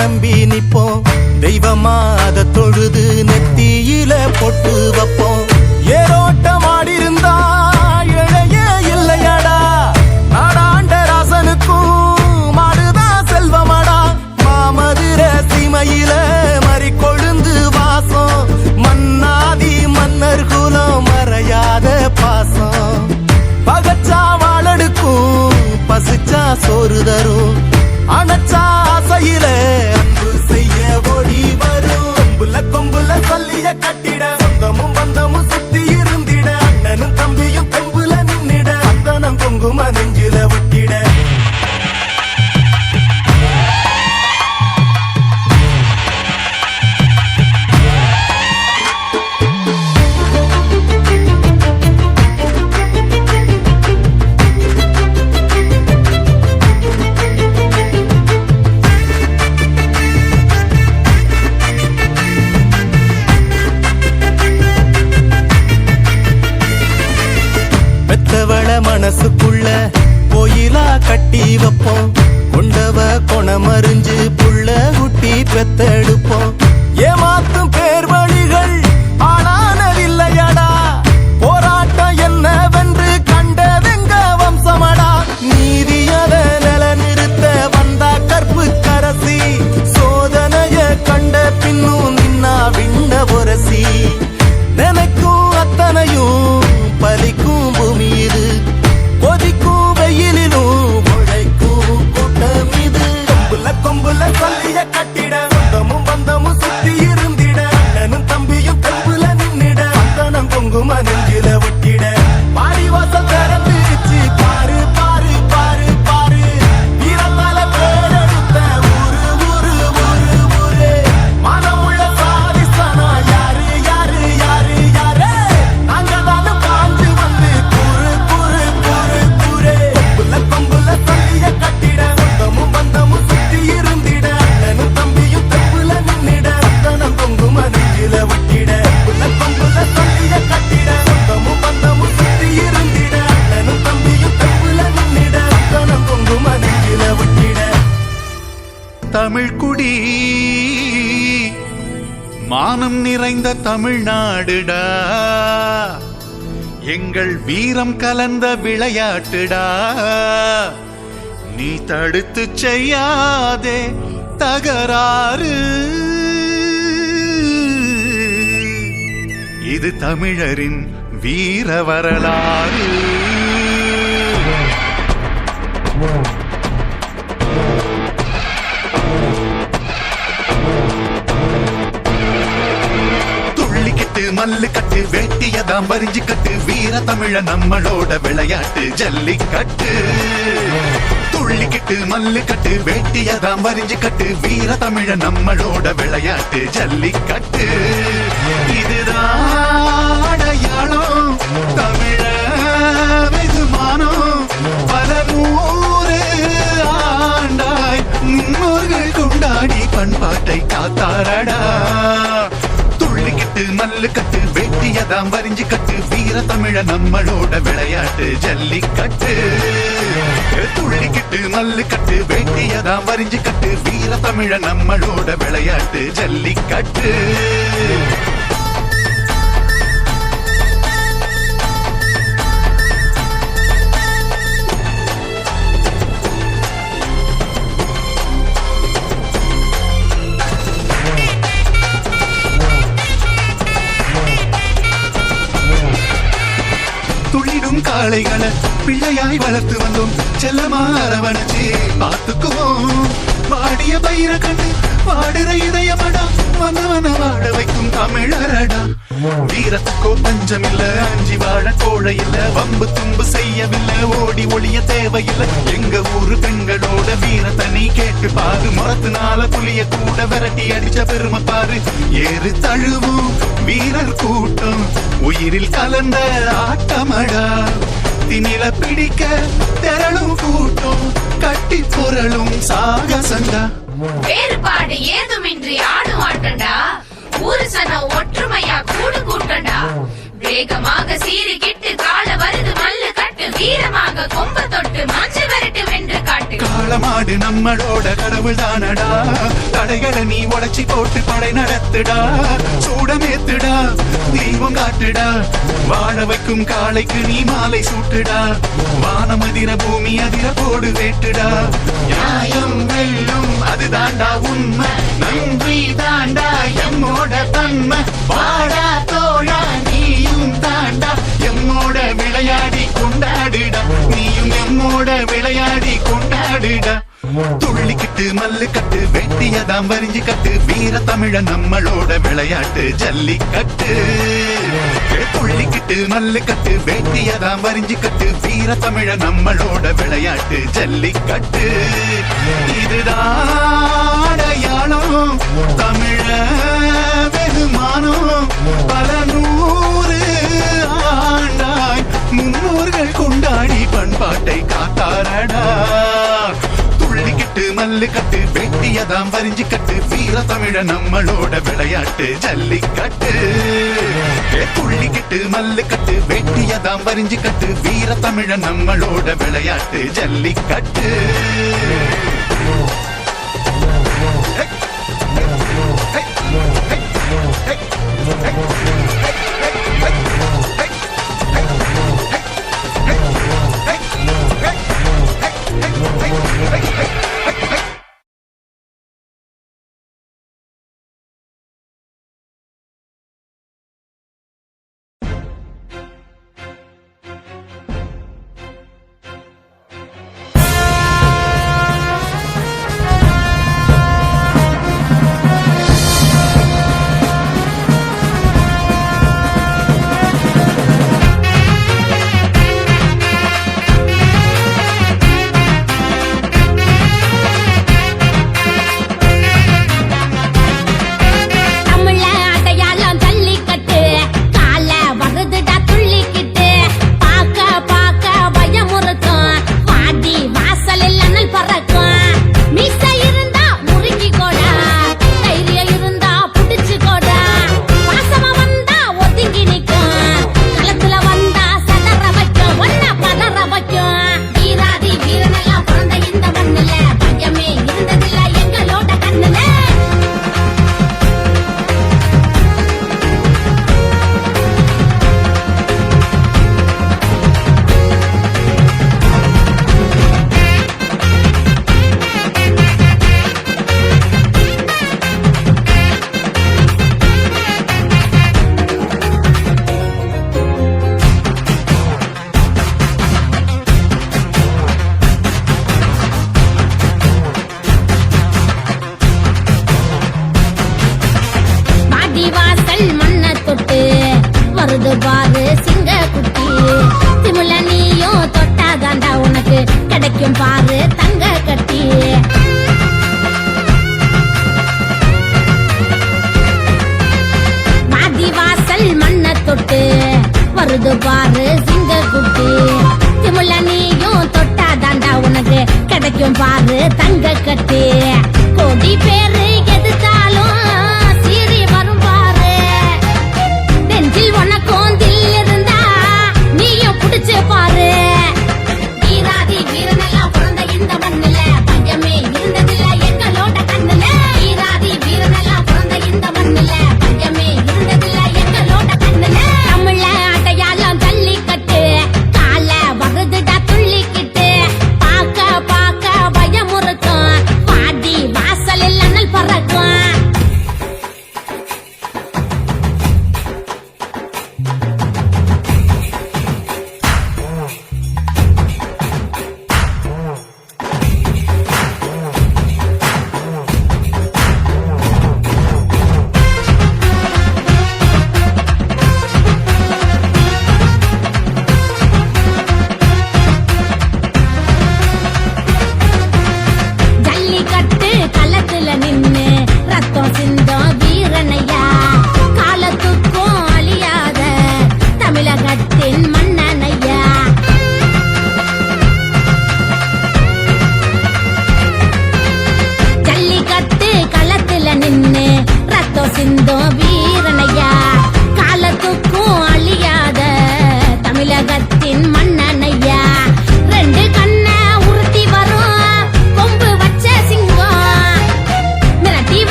நம்பி நிப்போம். தெய்வமா அத தொழுது நெத்தியில பொட்டு வைப்போம். ஏரோட்டம் ஆடிருந்தா இழைய இல்லையடா, நாடாண்ட ராசனுக்கும் மாடுதான் செல்வமடா. மாமதுர சீமையில மறி கொழுந்து வாசம், மன்னாதி மன்னர் குலம் மறையாத பாசம். பகச்சா வாழடுக்கும், பசிச்சா சோறு தரும், அணைச்சா ஆசையில அன்பு செய்ய ஓடி வரும். கொம்புல கொம்புல சொல்லிய கட்டிட, சொந்தமும் பந்தமும் சுத்தி இருந்திட, அண்ணனும் தம்பியும் கொம்புல நின்னிட, அந்தனம் குங்கும நெஞ்சில ஒட்டிட. மனசுக்குள்ள கோயிலா கட்டி வைப்போம். கொண்டவ கொணமறிஞ்சு புள்ள குட்டி பெத்தெடுப்போம். ஏமாத்தும் பேர் வழிகள் ஆளானதில்லையடா, போராட்டம் என்னவென்று கண்டதெங்க வம்சமடா. நீதியத நில நிறுத்த வந்தா கற்பு கரசி, சோதனைய கண்ட பின்னும் நின்னா விண்ண பொரசி. நினைக்கும் அத்தனையும் பலிக்கும் பூமி இது, கொதிக்கும் வெயிலிலும் உழைக்கும் கூட்டம் இது. கொம்புல கொம்புல சொல்லிய கட்டிட, சொந்தமும் பந்தமும் சுத்தி இருந்திட, அண்ணனும் தம்பியும் கொம்புல நின்னிட, அந்தனம் குங்கும நெஞ்சில ஒட்டிட. பாரி வாசல் திறந்துச்சு பாரு பாரு பாரு பாரு, வீரத்தால பேரெடுத்த ஊரு ஊரு ஊரு ஊரு. மனமுள்ள சாதிசனா யாரு யாரு யாரு யாரு, நாங்க தானே பாஞ்சு வந்து கூறு கூறு கூறு கூறு. கொம்புல கொம்புல சொல்லிய கட்டிட, சொந்தமும் பந்தமும் சுத்தி இருந்திட, அண்ணனும் தம்பியும் கொம்புல நின்னிட, அந்தனம் குங்கும நெஞ்சில ஒட்டிட. கொம்புல கொம்புல சொல்லிய கட்டிட, சொந்தமும் பந்தமும் சுத்தி இருந்திட, அண்ணனும் தம்பியும் கொம்புல நின்னிட, அந்தனம் குங்கும நெஞ்சில ஒட்டிட. தமிழ் குடி மானம் நிறைந்த தமிழ்நாடுடா, எங்கள் வீரம் கலந்த விளையாட்டுடா. நீ தடுத்து செய்யாதே தகராறு, இது தமிழரின் வீர வரலாறு. மல்லு கட்டு வேட்டியதாம் வரிஞ்சு கட்டு, வீர தமிழ நம்மளோட விளையாட்டு ஜல்லிக்கட்டு. துள்ளிக்கிட்டு மல்லு கட்டு வேட்டியதாம் வரிஞ்சு கட்டு, வீர தமிழ நம்மளோட விளையாட்டு ஜல்லிக்கட்டு. இதுதான் அடையாளம் தமிழ வெகுமானம், பல நூறு ஆண்டாய் முன்னோர்கள் கொண்டாடி பண்பாட்டை காத்தாரடா. மல்லு கட்டு வேட்டியதாம் வரிஞ்சு கட்டு, வீர தமிழ நம்மளோட விளையாட்டு ஜல்லிக்கட்டு. துள்ளிக்கிட்டு மல்லு கட்டு வேட்டியதாம் வரிஞ்சு கட்டு, வீர தமிழ நம்மளோட விளையாட்டு ஜல்லிக்கட்டு. காளைகளை பிள்ளையாய் வளர்த்து வந்தோம், செல்லமா அரவணைச்சி பார்த்துக்குவோம். வாடிய பயிர கண்டு வாடுற இதயமடா, வந்தவன வாட வைக்கும் தமிழரடா. வீரத்துக்கோ பஞ்சம் இல்ல, அஞ்சி வாழ கோழை இல்ல, வம்பு தும்பு செய்யவில்லை, ஓடி ஒளிய தேவையில்லை. எங்க ஊரு பெண்களோட வீர தனி கேட்டு பாரு, முறத்தினால புலிய கூட விரட்டி அடிச்ச பெருமை பாரு. ஏறு தழுவும் வீரர் கூட்டம் உயிரில் கலந்த ஆட்டமடா, திணில பிடிக்க திரளும் கூட்டம் கட்டி புரளும் சாகசண்டா. வேறுபாடு ஏதுமின்றி ஆடும் ஆட்டண்டா, ஊரு சன ஒற்றுமையா கூடு கூட்டண்டா. வேகமாக சீறி கிட்டு கால வருது மல்லு கட்டு, வீரமாக கொம்ப தொட்டு மாஞ்சு விரட்டு வென்று காட்டு. களமாடு நம்மளோட கடவுள் தானடா. தடைகளை நீ உடைச்சி போட்டு படை நடத்துடா. சூடமேத்துடா, தீபம் காட்டுடா. வாழ வைக்கும் காளைக்கு நீ மாலை சூட்டுடா. வானமதிர பூமி அதிர போடு வேட்டுடா. நியாயம் வெல்லும் அதுதாண்டா உண்மை. நன்றி தாண்டா எம்மோட தன்மை. வாடா தோழா நீயும் தாண்டா எம்மோட விளையாடி கொண்டாடுடா. நீயும் எம்மோட விளையாடி கொண்டாடுடா. துள்ளிக்கிட்டு மல்லு கட்டு வெட்டியதாம் வரிஞ்சு கட்டு. வீர தமிழ நம்மளோட விளையாட்டு ஜல்லிக்கட்டு. துள்ளிக்கிட்டு மல்லு கட்டு வெட்டியதாம் வரிஞ்சு கட்டு. வீர தமிழ நம்மளோட விளையாட்டு ஜல்லிக்கட்டு. இதுதான் அடையாளம் தமிழ வெகுமானம். பல நூறு ஆண்டாய் முன்னோர்கள் கொண்டாடி பண்பாட்டை காத்தாரடா. துள்ளிக்கிட்டு மல்லு கட்டு வெட்டியதாம் வரிஞ்சு கட்டு. வீர தமிழ நம்மளோட விளையாட்டு ஜல்லிக்கட்டு. துள்ளிக்கிட்டு மல்லு கட்டு வெட்டியதாம் வரிஞ்சு கட்டு. வீர தமிழ நம்மளோட விளையாட்டு ஜல்லிக்கட்டு. பாரு சிங்க குட்டி. திமுல நீயும் தொட்டாதாண்டா உனக்கு கிடைக்கும் பாரு தங்க கட்டி. வாடி வாசல் மண்ண தொட்டு வருது பாரு சிங்க குட்டி. திமுல நீயும் தொட்டாதாண்டா உனக்கு கிடைக்கும் பாரு தங்க கட்டி. கோடி பேரு எதிர்த்தாலும் சீறி வரும் பாரு. நெஞ்சில் உனக்கும் தில் இருந்தா நீயும் புடிச்சு பாரு. வீராதி வீரனெல்லாம் பிறந்த இந்த மண்ணுல பஞ்சமே இருந்ததில்ல எங்களோட கண்ணுல. வீராதி வீரனெல்லாம் பிறந்த இந்த மண்ணுல பஞ்சமே இருந்ததில்ல எங்களோட கண்ணுல. தமிழ அடையாளம் ஜல்லிக்கட்டு கால வருதுடா துள்ளிக்கிட்டு. பாக்க பாக்க பயமுறுத்தும் வாடி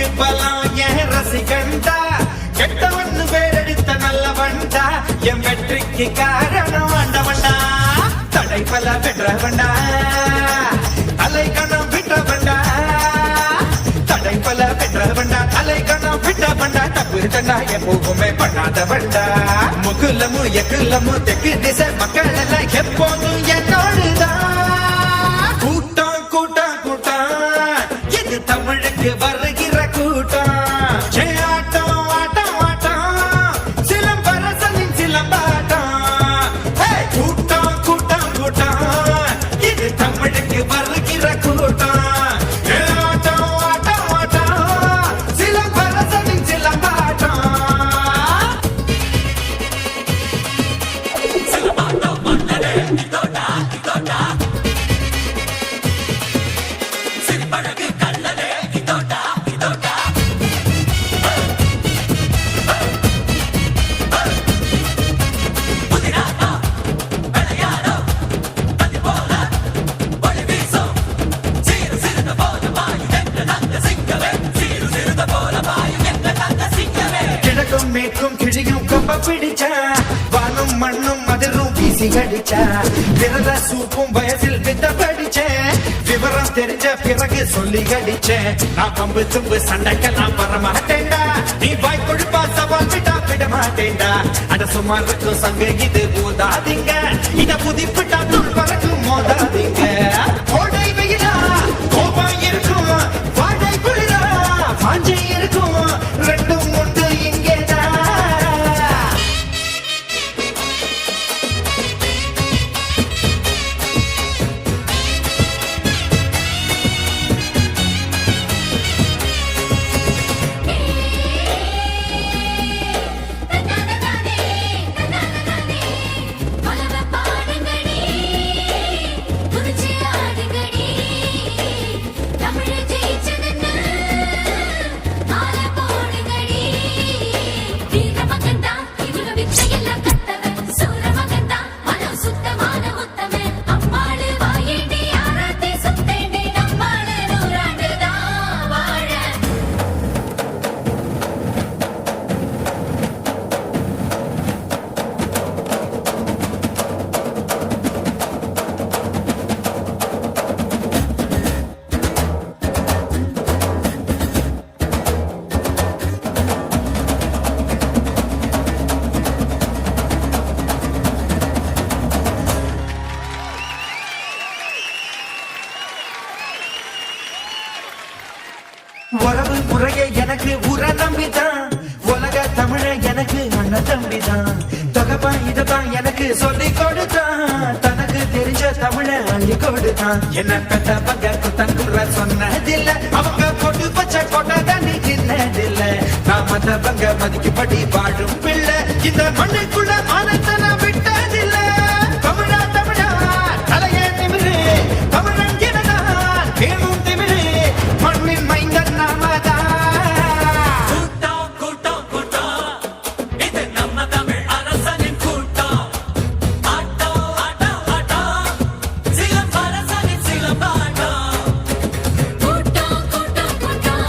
எனக்கு பலம் என் ரசிகண்டா கெட்டவன்னு பேரெடுத்த நல்லவண்டா என் வெற்றிக்கு காரணம் ஆண்டவண்டா தடை பல பெற்றவண்டா அலை கணம் விட்டவண்டா தடை பல பெற்றவண்டா அலை கணம் விட்டவண்டா தப்பு தண்டா எப்போவுமே பண்ணாதவண்டா முகுலமு எக்குலமு தெற்கு திசை மக்கள் எல்லாம் எப்போதும் என்னோடுதான் கூட்டம் கூட்டம் கூட்டம் இது தமிழுக்கு வருகிற கூட்டம் ஆட்டம் ஆட்டம் ஆட்டம் சிலம்பரசனின் சிலம்பாட்டம் கூட்டம் கூட்டம் கூட்டம் இது தமிழுக்கு வருகிற கூட்டம் ஆட்டம் ஆட்டம் ஆட்டம் சிலம்பரசனின் சிலம்பாட்டம் கிழக்கும் மேற்கும் கிழியும் கொம்ப பிடிச்சா வானும் மண்ணும் அதிரும் வீசி கடிச்சா விரத சூப்பும் வயசில் வித்த படிச்சேன் விவரம் தெரிஞ்ச பிறகு சொல்லி கடிச்சேன் நான் பம்பு தும்பு சண்டைக்கெல்லாம் வர மாட்டேன்டா நீ வாய் கொழுப்பா சவால் விட்டா விட மாட்டேன்டா அட சுமார் இருக்கும் சங்க இது ஊதாதீங்க இத புதிப்பிட்டா துள் பறக்கும் மோதாதீங்க கோடை வெயிலா கோபம் இருக்கும் வாடை குளிரா வாஞ்சை இருக்கும் ரெண்டும் உண்டு இங்கேதான் உறவு முறையே எனக்கு உர நம்பிதான் உலக தமிழ எனக்கு அண்ணன் தம்பிதான் தொகப்பா இதுதான் எனக்கு சொல்லி கொடுத்தான் தனக்கு தெரிஞ்ச தமிழ அள்ளி கொடுத்தான் என்ன பெத்த பங்க குத்தங்குற சொன்னதில்ல அவங்க போட்டு பச்சை கொட்ட தண்ணி சின்னதில்ல நான் மத்த பங்க மதிக்கும்படி வாழும் பிள்ளை இந்த மண்ணுக்குள்ள